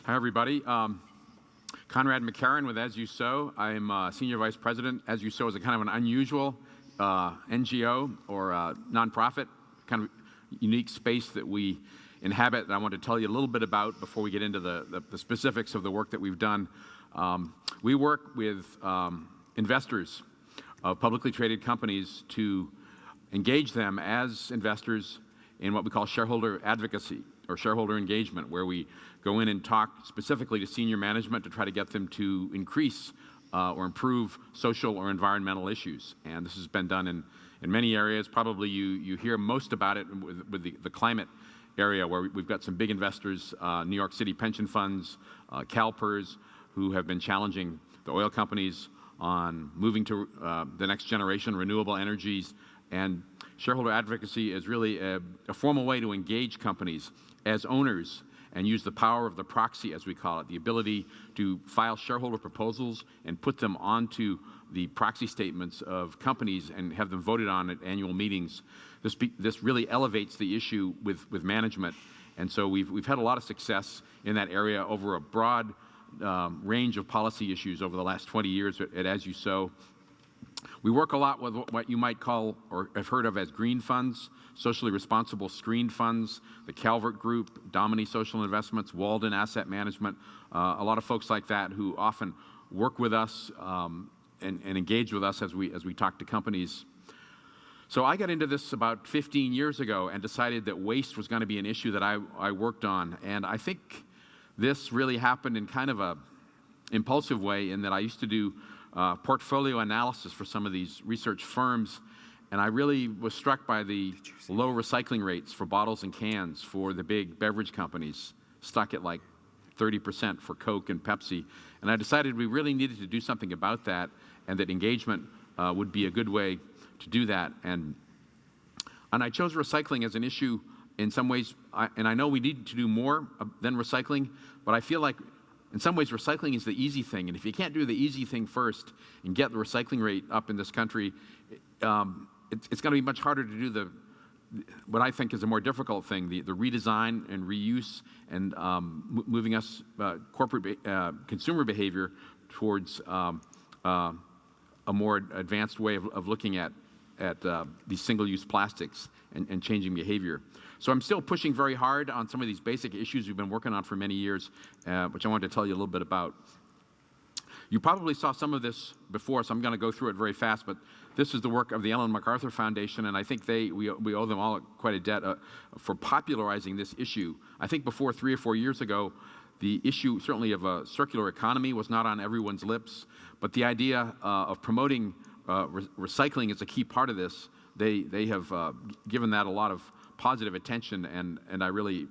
Hi, everybody. Conrad Mckerron with As You Sow. I'm Senior Vice President. As You Sow is a kind of an unusual NGO or nonprofit, kind of unique space that we inhabit that I want to tell you a little bit about before we get into the specifics of the work that we've done. We work with investors of publicly traded companies to engage them as investors in what we call shareholder advocacy or shareholder engagement, where we go in and talk specifically to senior management to try to get them to increase or improve social or environmental issues. And this has been done in many areas. Probably you hear most about it with the climate area, where we've got some big investors, New York City pension funds, CalPERS, who have been challenging the oil companies on moving to the next generation, renewable energies. And shareholder advocacy is really a formal way to engage companies as owners and use the power of the proxy, as we call it, the ability to file shareholder proposals and put them onto the proxy statements of companies and have them voted on at annual meetings. This really elevates the issue with management. And so we've had a lot of success in that area over a broad range of policy issues over the last 20 years at As You Sow. We work a lot with what you might call or have heard of as green funds, socially responsible screened funds, the Calvert Group, Domini Social Investments, Walden Asset Management, a lot of folks like that who often work with us and engage with us as we talk to companies. So I got into this about 15 years ago and decided that waste was going to be an issue that I worked on. And I think this really happened in kind of a impulsive way, in that I used to do portfolio analysis for some of these research firms, and I really was struck by the low recycling rates for bottles and cans for the big beverage companies, stuck at like 30% for Coke and Pepsi. And I decided we really needed to do something about that, and that engagement would be a good way to do that. And I chose recycling as an issue in some ways, and I know we need to do more than recycling, but I feel like in some ways, recycling is the easy thing, and if you can't do the easy thing first and get the recycling rate up in this country, it's going to be much harder to do what I think is a more difficult thing, the redesign and reuse and moving us corporate consumer behavior towards a more advanced way of looking at these single-use plastics and changing behavior. So I'm still pushing very hard on some of these basic issues we've been working on for many years, which I wanted to tell you a little bit about. You probably saw some of this before, so I'm going to go through it very fast, but this is the work of the Ellen MacArthur Foundation, and I think we owe them all quite a debt for popularizing this issue. I think before 3 or 4 years ago, the issue certainly of a circular economy was not on everyone's lips, but the idea of promoting recycling is a key part of this. They have given that a lot of positive attention, and I really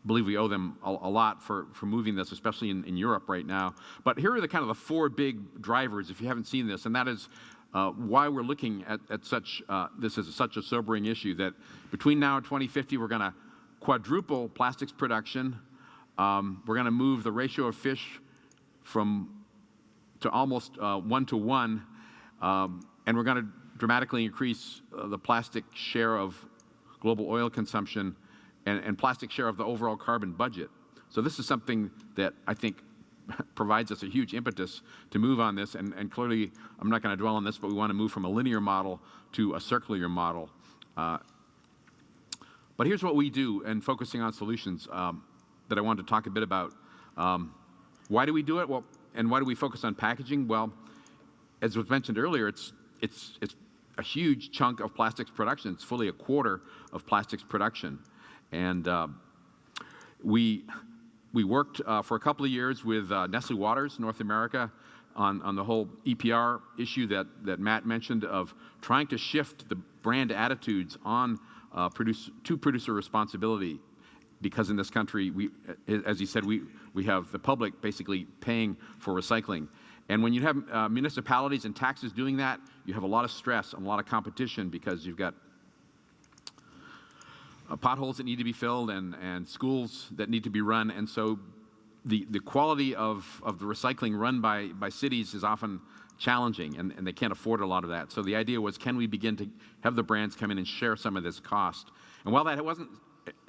believe we owe them a lot for moving this, especially in Europe right now. But here are the kind of the 4 big drivers, if you haven't seen this, and that is why we're looking at this as such a sobering issue, that between now and 2050, we're going to quadruple plastics production. We're going to move the ratio of fish to almost 1 to 1, and we're going to dramatically increase the plastic share of global oil consumption and plastic share of the overall carbon budget. So this is something that I think provides us a huge impetus to move on this, and clearly, I'm not going to dwell on this, but we want to move from a linear model to a circular model. But here's what we do, and focusing on solutions that I wanted to talk a bit about. Why do we do it? Well, and why do we focus on packaging? Well, as was mentioned earlier, it's a huge chunk of plastics production. It's fully a quarter of plastics production. And we worked for a couple of years with Nestle Waters, North America, on the whole EPR issue that Matt mentioned, of trying to shift the brand attitudes on to producer responsibility. Because in this country, as he said, we have the public basically paying for recycling. And when you have municipalities and taxes doing that, you have a lot of stress and a lot of competition, because you've got potholes that need to be filled and schools that need to be run. And so the quality of the recycling run by cities is often challenging, and they can't afford a lot of that. So the idea was, can we begin to have the brands come in and share some of this cost? And while that wasn't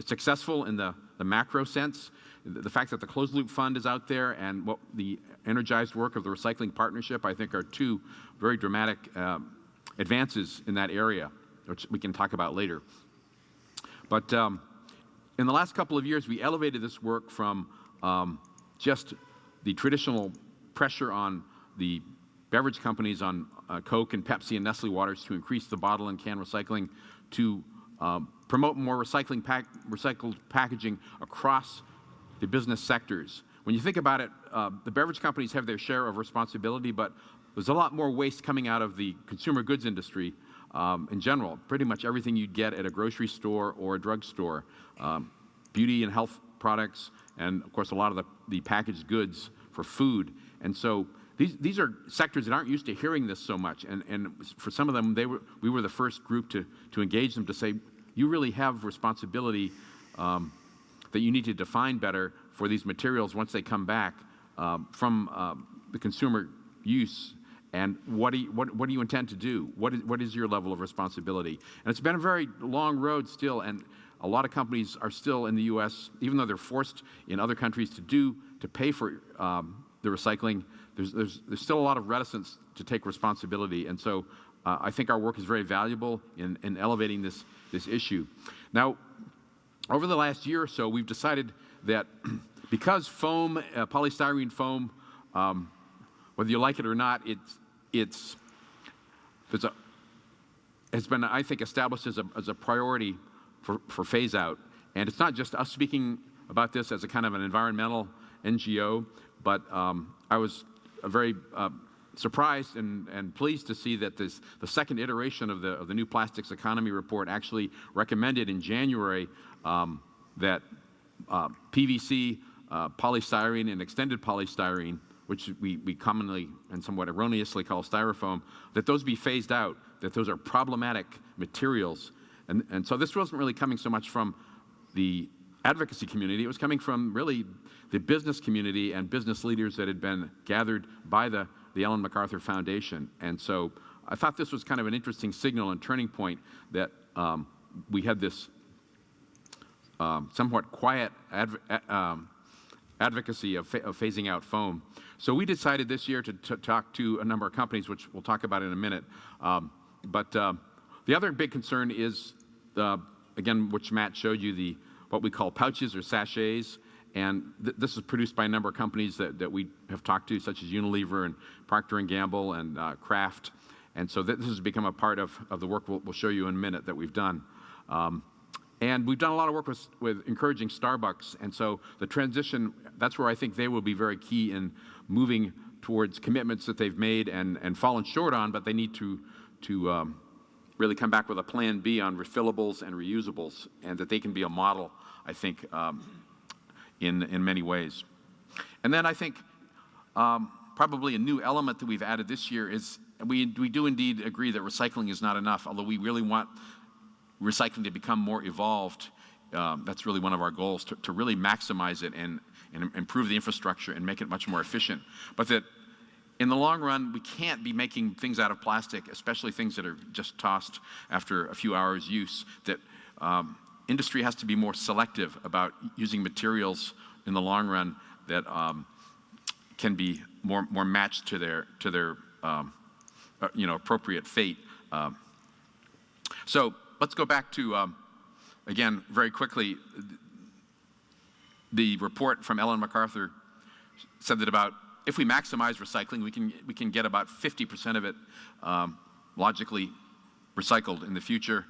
successful in the macro sense. The fact that the Closed Loop Fund is out there and what the energized work of the Recycling Partnership, I think, are two very dramatic advances in that area, which we can talk about later. But in the last couple of years, we elevated this work from just the traditional pressure on the beverage companies, on Coke and Pepsi and Nestle Waters, to increase the bottle and can recycling, to promote more recycled packaging across the business sectors. When you think about it, the beverage companies have their share of responsibility, but there's a lot more waste coming out of the consumer goods industry in general. Pretty much everything you'd get at a grocery store or a drugstore, beauty and health products, and of course a lot of the packaged goods for food. And so these are sectors that aren't used to hearing this so much, and for some of them, we were the first group to engage them, to say, you really have responsibility that you need to define better for these materials once they come back from the consumer use, and what do you intend to do? What is your level of responsibility? And it's been a very long road still, and a lot of companies are still in the U.S., even though they're forced in other countries to pay for the recycling, there's still a lot of reticence to take responsibility. And so I think our work is very valuable in elevating this issue. Now, over the last year or so, we've decided that because foam, polystyrene foam, whether you like it or not, has been, I think, established as a priority for phase out. And it's not just us speaking about this as a kind of an environmental NGO, but I was very surprised and pleased to see that the second iteration of the new Plastics Economy Report actually recommended in January that PVC, polystyrene, and extended polystyrene, which we commonly and somewhat erroneously call styrofoam, that those be phased out, that those are problematic materials. And so this wasn't really coming so much from the advocacy community, it was coming from really the business community and business leaders that had been gathered by the Ellen MacArthur Foundation. And so I thought this was kind of an interesting signal and turning point that we had this somewhat quiet advocacy of phasing out foam. So we decided this year to talk to a number of companies, which we'll talk about in a minute. But the other big concern is, again, which Matt showed you, what we call pouches or sachets. And this is produced by a number of companies that we have talked to, such as Unilever and Procter & Gamble and Kraft. And so this has become a part of the work we'll show you in a minute that we've done. And we've done a lot of work with encouraging Starbucks. And so the transition, that's where I think they will be very key in moving towards commitments that they've made and fallen short on, but they need to really come back with a plan B on refillables and reusables, and that they can be a model, I think, in many ways. And then I think probably a new element that we've added this year is we do indeed agree that recycling is not enough, although we really want recycling to become more evolved. That's really one of our goals, to really maximize it and improve the infrastructure and make it much more efficient. But that in the long run, we can't be making things out of plastic, especially things that are just tossed after a few hours use, that industry has to be more selective about using materials in the long run that can be more matched to their appropriate fate. So let's go back to again very quickly. The report from Ellen MacArthur said that if we maximize recycling, we can get about 50% of it logically recycled in the future,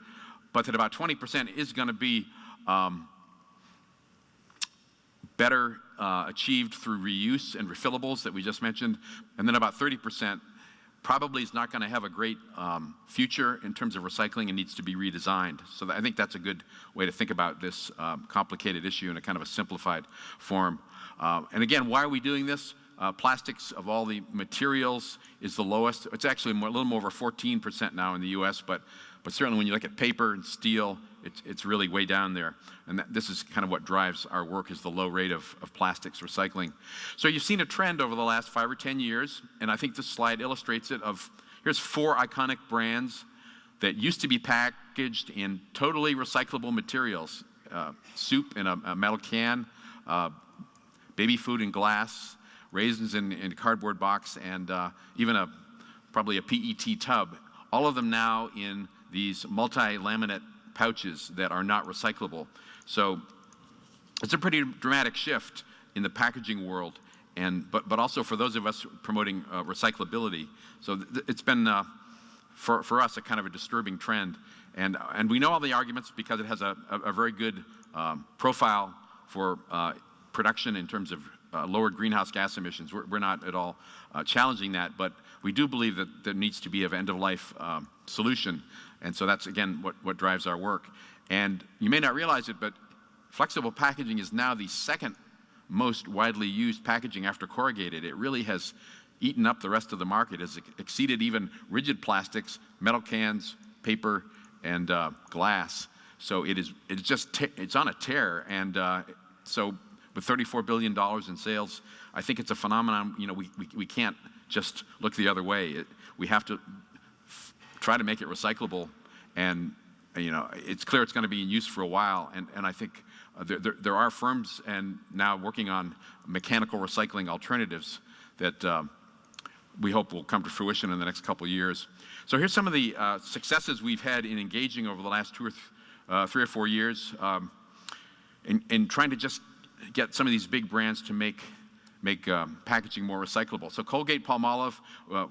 but that about 20% is going to be better achieved through reuse and refillables that we just mentioned, and then about 30% probably is not going to have a great future in terms of recycling and needs to be redesigned. So I think that's a good way to think about this complicated issue in a kind of a simplified form. And again, why are we doing this? Plastics of all the materials is the lowest. It's actually a little more over 14% now in the U.S., but certainly when you look at paper and steel, it's really way down there. And this is kind of what drives our work, is the low rate of plastics recycling. So you've seen a trend over the last 5 or 10 years, and I think this slide illustrates it. Here's 4 iconic brands that used to be packaged in totally recyclable materials. soup in a metal can, baby food in glass, raisins in a cardboard box, and even probably a PET tub. All of them now in these multi-laminate pouches that are not recyclable. So it's a pretty dramatic shift in the packaging world, but also for those of us promoting recyclability. So it's been, for us, a kind of a disturbing trend. And we know all the arguments because it has a very good profile for production in terms of lowered greenhouse gas emissions. We're not at all challenging that, but we do believe that there needs to be an end-of-life solution. And so that's, again, what drives our work. And you may not realize it, but flexible packaging is now the second most widely used packaging after corrugated. It really has eaten up the rest of the market. It's exceeded even rigid plastics, metal cans, paper, and glass. So it's on a tear. And so with $34 billion in sales, I think it's a phenomenon. You know, we can't just look the other way. We have to try to make it recyclable, and you know, it's clear it's going to be in use for a while. And I think there are firms and now working on mechanical recycling alternatives that we hope will come to fruition in the next couple of years. So here's some of the successes we've had in engaging over the last 3 or 4 years in trying to just get some of these big brands to make packaging more recyclable. So Colgate-Palmolive,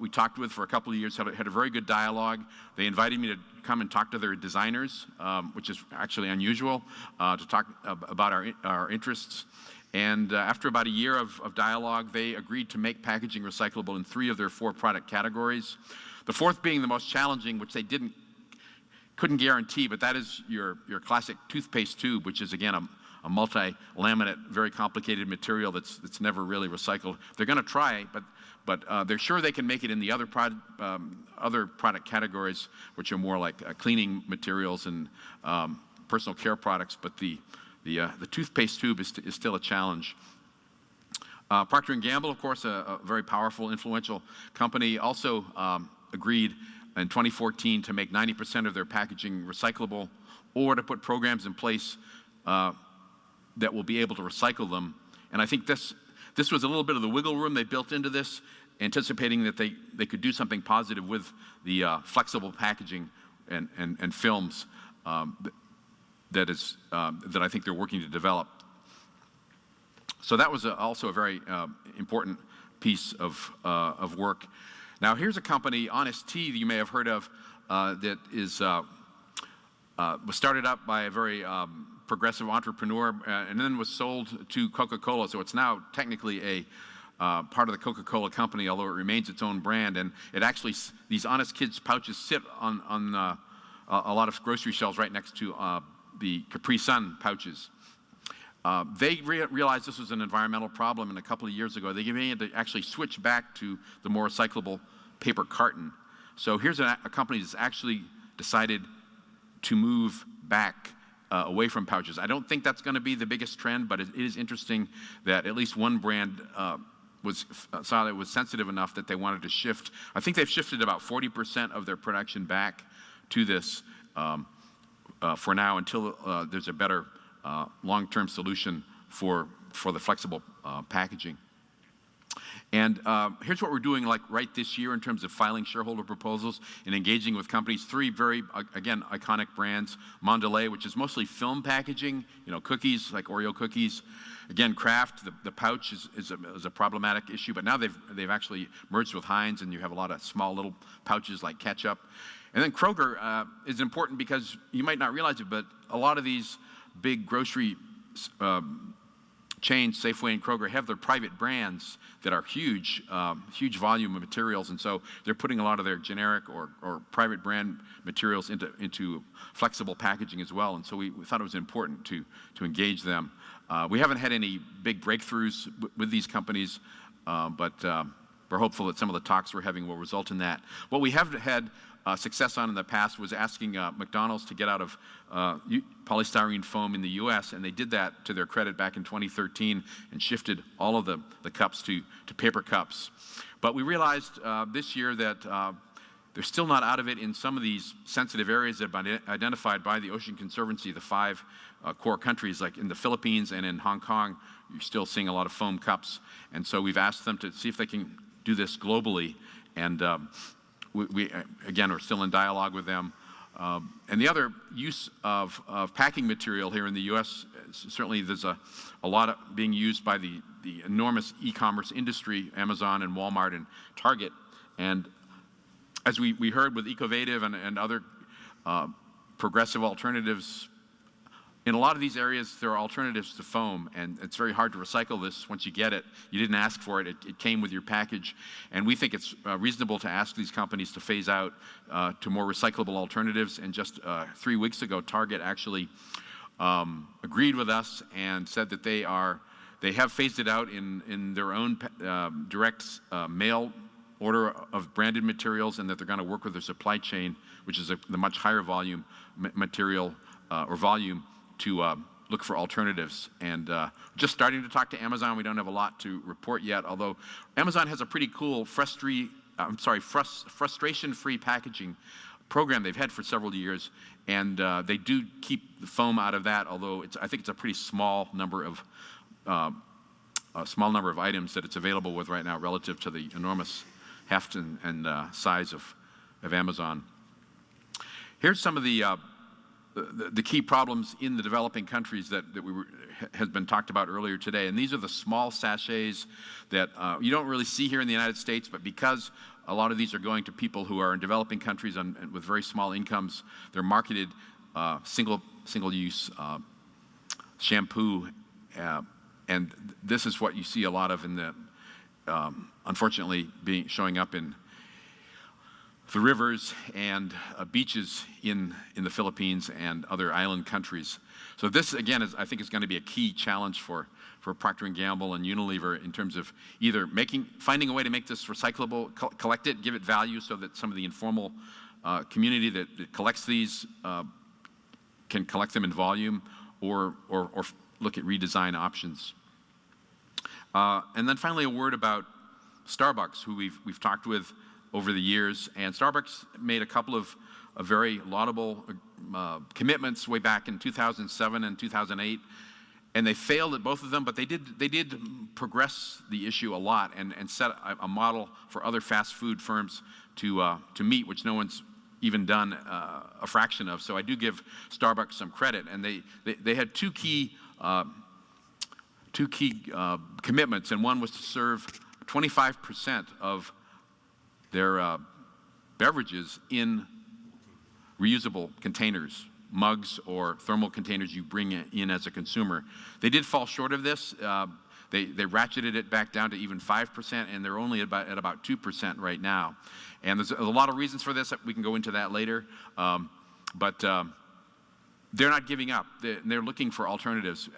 we talked with for a couple of years, had a very good dialogue. They invited me to come and talk to their designers, which is actually unusual, to talk about our interests. And after about a year of dialogue, they agreed to make packaging recyclable in 3 of their 4 product categories. The 4th being the most challenging, which they couldn't guarantee, but that is your classic toothpaste tube, which is, again, a multi-laminate, very complicated material that's never really recycled. They're going to try, but they're sure they can make it in the other product categories, which are more like cleaning materials and personal care products. But the toothpaste tube is still a challenge. Procter & Gamble, of course, a very powerful, influential company, also agreed in 2014 to make 90% of their packaging recyclable, or to put programs in place that will be able to recycle them. And I think this was a little bit of the wiggle room they built into this, anticipating that they could do something positive with the flexible packaging and films that I think they're working to develop. So that was also a very important piece of work. Now here's a company, Honest Tea, that you may have heard of, that was started up by a very progressive entrepreneur, and then was sold to Coca-Cola. So it's now technically a part of the Coca-Cola company, although it remains its own brand. And it actually, these Honest Kids pouches sit on a lot of grocery shelves right next to the Capri Sun pouches. They realized this was an environmental problem, and a couple of years ago, they began to actually switch back to the more recyclable paper carton. So here's a company that's actually decided to move back away from pouches. I don't think that's going to be the biggest trend, but it is interesting that at least one brand saw that it was sensitive enough that they wanted to shift. I think they've shifted about 40% of their production back to this for now, until there's a better long-term solution for the flexible packaging. And here's what we're doing right this year in terms of filing shareholder proposals and engaging with companies. 3 very, again, iconic brands. Mondelez, which is mostly film packaging, you know, cookies, like Oreo cookies. Again, Kraft, the pouch is a problematic issue, but now they've actually merged with Heinz, and you have a lot of small little pouches like ketchup. And then Kroger is important because you might not realize it, but a lot of these big grocery chains, Safeway and Kroger, have their private brands that are huge volume of materials, and so they're putting a lot of their generic or private brand materials into flexible packaging as well. And so we thought it was important to engage them. We haven't had any big breakthroughs with these companies, but we're hopeful that some of the talks we're having will result in that. What we have had success on in the past was asking McDonald's to get out of polystyrene foam in the U.S., and they did that, to their credit, back in 2013 and shifted all of the cups to paper cups. But we realized this year that they're still not out of it in some of these sensitive areas that have been identified by the Ocean Conservancy, the 5 core countries, like in the Philippines and in Hong Kong. You're still seeing a lot of foam cups. And so we've asked them to see if they can do this globally. And we again, are still in dialogue with them. And the other use of packing material here in the U.S., certainly there's a lot being used by the enormous e-commerce industry, Amazon and Walmart and Target. And as we heard with Ecovative and other progressive alternatives, in a lot of these areas, there are alternatives to foam, and it's very hard to recycle this once you get it. You didn't ask for it. It came with your package. And we think it's reasonable to ask these companies to phase out to more recyclable alternatives. And just 3 weeks ago, Target actually agreed with us and said that they have phased it out in their own direct mail order of branded materials, and that they're going to work with their supply chain, which is the much higher volume material or volume, to look for alternatives. And just starting to talk to Amazon. We don't have a lot to report yet, although Amazon has a pretty cool frustration-free packaging program they've had for several years, and they do keep the foam out of that, although I think it's a pretty small number of items that it's available with right now relative to the enormous heft and size of Amazon. Here's some of the key problems in the developing countries that has been talked about earlier today. And these are the small sachets that you don't really see here in the United States, but because a lot of these are going to people who are in developing countries and with very small incomes, they're marketed single-use shampoo. And this is what you see a lot of in the, unfortunately, showing up in the rivers and beaches in the Philippines and other island countries. So this, again, I think is going to be a key challenge for Procter & Gamble and Unilever in terms of either finding a way to make this recyclable, collect it, give it value so that some of the informal community that collects these can collect them in volume, or look at redesign options. And then finally, a word about Starbucks, who we've talked with over the years. And Starbucks made a couple of very laudable commitments way back in 2007 and 2008, and they failed at both of them. But they did progress the issue a lot and set a model for other fast food firms to meet, which no one's even done a fraction of. So I do give Starbucks some credit. And they had two key commitments, and one was to serve 25% of their beverages in reusable containers, mugs or thermal containers you bring in as a consumer. They did fall short of this. They ratcheted it back down to even 5%, and they're only at about 2% right now. And there's a lot of reasons for this. We can go into that later. But they're not giving up. They're looking for alternatives.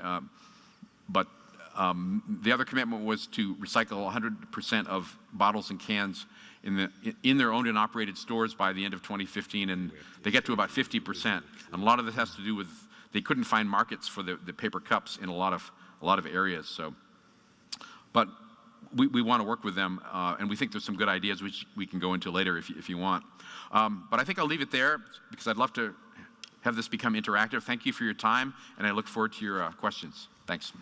But the other commitment was to recycle 100% of bottles and cans in their owned and operated stores by the end of 2015, and they get to about 50%. And a lot of this has to do with they couldn't find markets for the paper cups in a lot of areas. So, but we want to work with them, and we think there's some good ideas which we can go into later if you want. But I think I'll leave it there because I'd love to have this become interactive. Thank you for your time, and I look forward to your questions. Thanks.